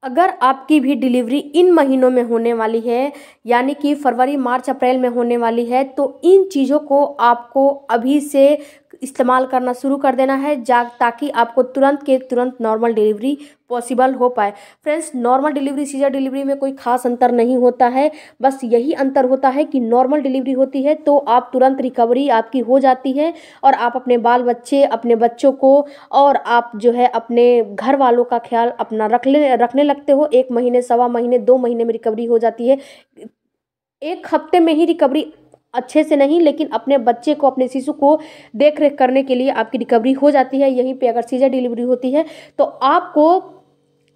अगर आपकी भी डिलीवरी इन महीनों में होने वाली है, यानी कि फरवरी मार्च अप्रैल में होने वाली है, तो इन चीज़ों को आपको अभी से इस्तेमाल करना शुरू कर देना है ताकि आपको तुरंत के तुरंत नॉर्मल डिलीवरी पॉसिबल हो पाए। Friends, normal delivery caesar delivery में कोई खास अंतर नहीं होता है, बस यही अंतर होता है कि नॉर्मल डिलीवरी होती है तो आप तुरंत रिकवरी आपकी हो जाती है और आप अपने बाल बच्चे, अपने बच्चों को और आप जो है अपने घर वालों का ख्याल अपना रखने लगते हो। 1 महीने, सवा महीने, 2 महीने में रिकवरी हो जाती है। 1 हफ्ते में ही रिकवरी अच्छे से नहीं, लेकिन अपने बच्चे को, अपने शिशु को देख रेख करने के लिए आपकी रिकवरी हो जाती है। यहीं पे अगर सीजर डिलीवरी होती है तो आपको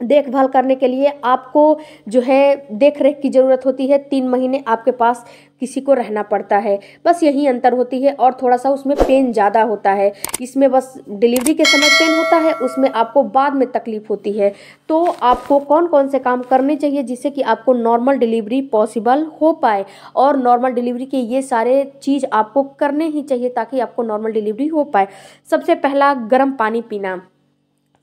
देखभाल करने के लिए आपको जो है देख रेख की ज़रूरत होती है। 3 महीने आपके पास किसी को रहना पड़ता है, बस यही अंतर होती है। और थोड़ा सा उसमें पेन ज़्यादा होता है, इसमें बस डिलीवरी के समय पेन होता है, उसमें आपको बाद में तकलीफ होती है। तो आपको कौन कौन से काम करने चाहिए जिससे कि आपको नॉर्मल डिलीवरी पॉसिबल हो पाए, और नॉर्मल डिलीवरी के ये सारे चीज़ आपको करने ही चाहिए ताकि आपको नॉर्मल डिलीवरी हो पाए। सबसे पहला, गर्म पानी पीना।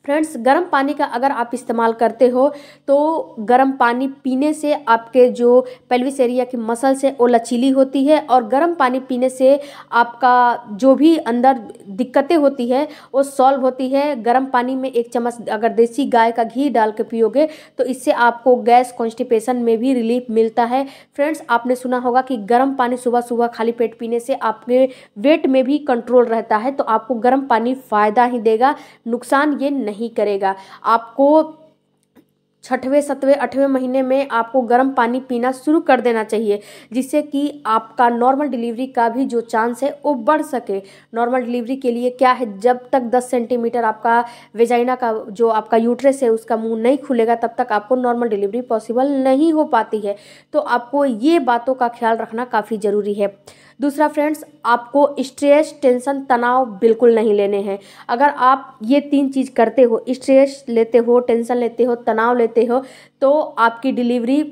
फ्रेंड्स, गर्म पानी का अगर आप इस्तेमाल करते हो तो गर्म पानी पीने से आपके जो पेल्विस एरिया की मसल्स है वो लचीली होती है, और गर्म पानी पीने से आपका जो भी अंदर दिक्कतें होती है वो सॉल्व होती है। गर्म पानी में 1 चम्मच अगर देसी गाय का घी डाल के पियोगे तो इससे आपको गैस, कॉन्स्टिपेशन में भी रिलीफ मिलता है। फ्रेंड्स, आपने सुना होगा कि गर्म पानी सुबह सुबह खाली पेट पीने से आपके वेट में भी कंट्रोल रहता है, तो आपको गर्म पानी फ़ायदा ही देगा, नुकसान ये नहीं करेगा। आपको 6वें, 7वें, 8वें महीने में आपको गर्म पानी पीना शुरू कर देना चाहिए, जिससे कि आपका नॉर्मल डिलीवरी का भी जो चांस है वो बढ़ सके। नॉर्मल डिलीवरी के लिए क्या है, जब तक 10 सेंटीमीटर आपका वेजाइना का जो आपका यूट्रस है उसका मुंह नहीं खुलेगा तब तक आपको नॉर्मल डिलीवरी पॉसिबल नहीं हो पाती है। तो आपको ये बातों का ख्याल रखना काफ़ी ज़रूरी है। दूसरा फ्रेंड्स, आपको स्ट्रेस, टेंशन, तनाव बिल्कुल नहीं लेने हैं। अगर आप ये 3 चीज़ करते हो, स्ट्रेस लेते हो, टेंशन लेते हो, तनाव लेते हो, तो आपकी डिलीवरी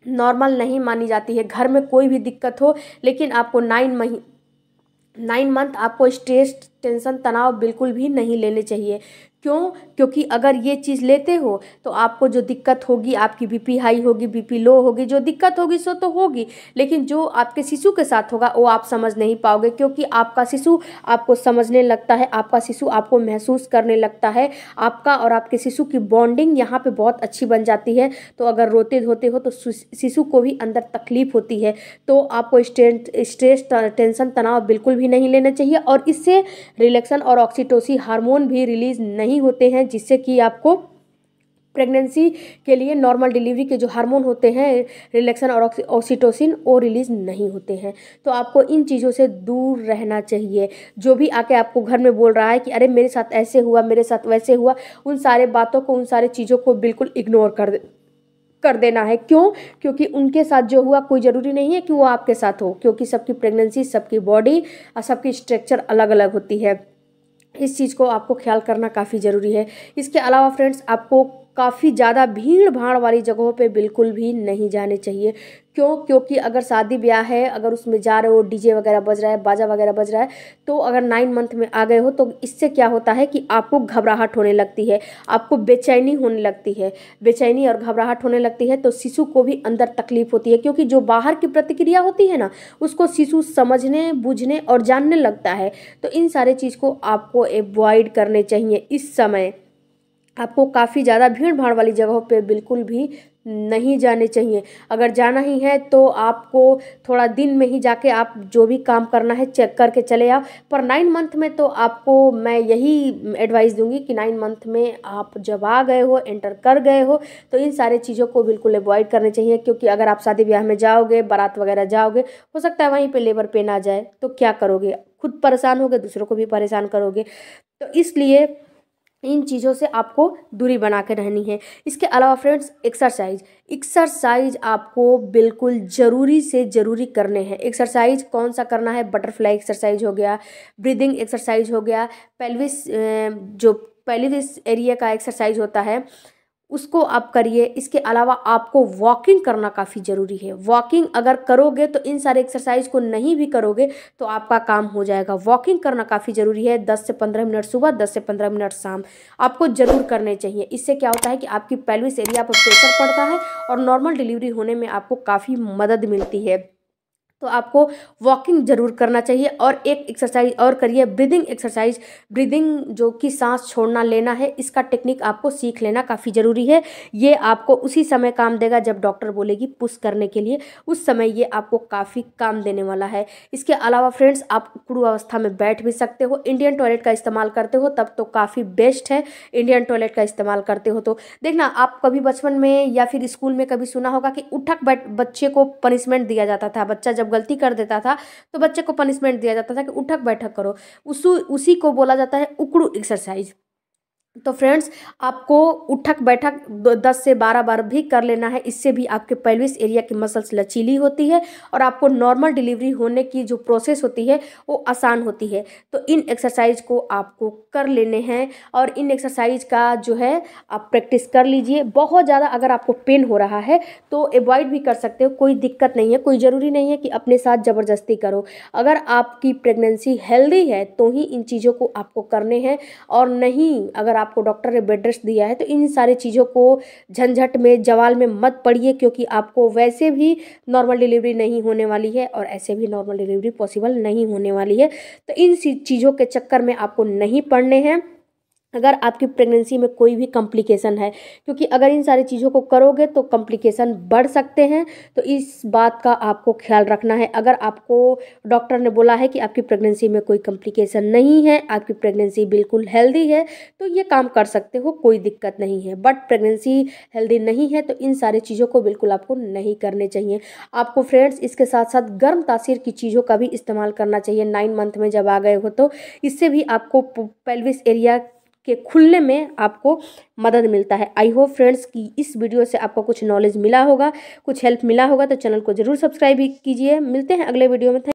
नॉर्मल नहीं मानी जाती है। घर में कोई भी दिक्कत हो, लेकिन आपको 9 मंथ आपको स्ट्रेस, टेंशन, तनाव बिल्कुल भी नहीं लेने चाहिए। क्यों? क्योंकि अगर ये चीज़ लेते हो तो आपको जो दिक्कत होगी, आपकी बीपी हाई होगी, बीपी लो होगी, जो दिक्कत होगी सो तो होगी, लेकिन जो आपके शिशु के साथ होगा वो आप समझ नहीं पाओगे, क्योंकि आपका शिशु आपको समझने लगता है, आपका शिशु आपको महसूस करने लगता है। आपका और आपके शिशु की बॉन्डिंग यहाँ पे बहुत अच्छी बन जाती है। तो अगर रोते धोते हो तो शिशु को भी अंदर तकलीफ होती है। तो आपको स्ट्रेस, टेंशन, तनाव बिल्कुल भी नहीं लेना चाहिए, और इससे रिलैक्सन और ऑक्सीटोसिन हार्मोन भी रिलीज नहीं होते हैं, जिससे कि आपको प्रेगनेंसी के लिए नॉर्मल डिलीवरी के जो हार्मोन होते हैं, रिलैक्सन और ऑक्सीटोसिन, वो रिलीज नहीं होते हैं। तो आपको इन चीज़ों से दूर रहना चाहिए। जो भी आके आपको घर में बोल रहा है कि अरे मेरे साथ ऐसे हुआ, मेरे साथ वैसे हुआ, उन सारे बातों को, उन सारे चीज़ों को बिल्कुल इग्नोर कर देना है। क्यों? क्योंकि उनके साथ जो हुआ कोई ज़रूरी नहीं है कि वो आपके साथ हो, क्योंकि सबकी प्रेगनेंसी, सबकी बॉडी और सबकी स्ट्रक्चर अलग अलग होती है। इस चीज़ को आपको ख्याल करना काफ़ी ज़रूरी है। इसके अलावा फ्रेंड्स, आपको काफ़ी ज़्यादा भीड़ भाड़ वाली जगहों पे बिल्कुल भी नहीं जाने चाहिए। क्यों? क्योंकि अगर शादी ब्याह है, अगर उसमें जा रहे हो, डीजे वगैरह बज रहा है, बाजा वगैरह बज रहा है, तो अगर 9 मंथ में आ गए हो तो इससे क्या होता है कि आपको घबराहट होने लगती है, आपको बेचैनी होने लगती है। बेचैनी और घबराहट होने लगती है तो शिशु को भी अंदर तकलीफ होती है, क्योंकि जो बाहर की प्रतिक्रिया होती है ना, उसको शिशु समझने, बूझने और जानने लगता है। तो इन सारे चीज़ को आपको अवॉइड करने चाहिए। इस समय आपको काफ़ी ज़्यादा भीड़ भाड़ वाली जगहों पे बिल्कुल भी नहीं जाने चाहिए। अगर जाना ही है तो आपको थोड़ा दिन में ही जाके आप जो भी काम करना है चेक करके चले आओ। पर 9 मंथ में तो आपको मैं यही एडवाइस दूंगी कि 9 मंथ में आप जब आ गए हो, एंटर कर गए हो, तो इन सारे चीज़ों को बिल्कुल अवॉइड करने चाहिए। क्योंकि अगर आप शादी ब्याह में जाओगे, बारात वगैरह जाओगे, हो सकता है वहीं पर लेबर पेन आ जाए, तो क्या करोगे? खुद परेशान होगे, दूसरों को भी परेशान करोगे। तो इसलिए इन चीज़ों से आपको दूरी बना के रहनी है। इसके अलावा फ्रेंड्स, एक्सरसाइज आपको बिल्कुल ज़रूरी से ज़रूरी करने हैं। एक्सरसाइज कौन सा करना है? बटरफ्लाई एक्सरसाइज हो गया, ब्रीदिंग एक्सरसाइज हो गया, पेल्विस जो पेल्विस एरिया का एक्सरसाइज होता है उसको आप करिए। इसके अलावा आपको वॉकिंग करना काफ़ी ज़रूरी है। वॉकिंग अगर करोगे तो इन सारे एक्सरसाइज को नहीं भी करोगे तो आपका काम हो जाएगा। वॉकिंग करना काफ़ी ज़रूरी है। 10 से 15 मिनट सुबह, 10 से 15 मिनट शाम आपको ज़रूर करने चाहिए। इससे क्या होता है कि आपकी पेल्विस एरिया पर प्रेशर पड़ता है और नॉर्मल डिलीवरी होने में आपको काफ़ी मदद मिलती है। तो आपको वॉकिंग ज़रूर करना चाहिए। और एक एक्सरसाइज और करिए, ब्रीदिंग एक्सरसाइज। ब्रीदिंग जो कि सांस छोड़ना लेना है, इसका टेक्निक आपको सीख लेना काफ़ी ज़रूरी है। ये आपको उसी समय काम देगा जब डॉक्टर बोलेगी पुश करने के लिए, उस समय ये आपको काफ़ी काम देने वाला है। इसके अलावा फ्रेंड्स, आप उकड़ू अवस्था में बैठ भी सकते हो। इंडियन टॉयलेट का इस्तेमाल करते हो तब तो काफ़ी बेस्ट है। इंडियन टॉयलेट का इस्तेमाल करते हो तो देखना, आप कभी बचपन में या फिर स्कूल में कभी सुना होगा कि उठक बैठ बच्चे को पनिशमेंट दिया जाता था। बच्चा जब गलती कर देता था तो बच्चे को पनिशमेंट दिया जाता था कि उठक बैठक करो। उसी को बोला जाता है उकड़ू एक्सरसाइज। तो फ्रेंड्स, आपको उठक बैठक 10 से 12 बार भी कर लेना है। इससे भी आपके पेल्विस एरिया की मसल्स लचीली होती है और आपको नॉर्मल डिलीवरी होने की जो प्रोसेस होती है वो आसान होती है। तो इन एक्सरसाइज को आपको कर लेने हैं और इन एक्सरसाइज का जो है आप प्रैक्टिस कर लीजिए। बहुत ज़्यादा अगर आपको पेन हो रहा है तो अवॉइड भी कर सकते हो, कोई दिक्कत नहीं है। कोई ज़रूरी नहीं है कि अपने साथ ज़बरदस्ती करो। अगर आपकी प्रेगनेंसी हेल्दी है तो ही इन चीज़ों को आपको करने हैं, और नहीं अगर आपको डॉक्टर ने बेड रेस्ट दिया है तो इन सारी चीज़ों को झंझट में जवाल में मत पड़िए, क्योंकि आपको वैसे भी नॉर्मल डिलीवरी नहीं होने वाली है और ऐसे भी नॉर्मल डिलीवरी पॉसिबल नहीं होने वाली है। तो इन चीज़ों के चक्कर में आपको नहीं पड़ने हैं अगर आपकी प्रेगनेंसी में कोई भी कॉम्प्लिकेशन है, क्योंकि अगर इन सारी चीज़ों को करोगे तो कॉम्प्लिकेशन बढ़ सकते हैं। तो इस बात का आपको ख्याल रखना है। अगर आपको डॉक्टर ने बोला है कि आपकी प्रेगनेंसी में कोई कॉम्प्लिकेशन नहीं है, आपकी प्रेगनेंसी बिल्कुल हेल्दी है, तो ये काम कर सकते हो, कोई दिक्कत नहीं है। बट प्रेगनेंसी हेल्दी नहीं है तो इन सारी चीज़ों को बिल्कुल आपको नहीं करने चाहिए। आपको फ्रेंड्स इसके साथ साथ गर्म तासीर की चीज़ों का भी इस्तेमाल करना चाहिए 9 मंथ में जब आ गए हो तो। इससे भी आपको पेल्विस एरिया के खुलने में आपको मदद मिलता है। आई होप फ्रेंड्स कि इस वीडियो से आपको कुछ नॉलेज मिला होगा, कुछ हेल्प मिला होगा। तो चैनल को जरूर सब्सक्राइब कीजिए। मिलते हैं अगले वीडियो में।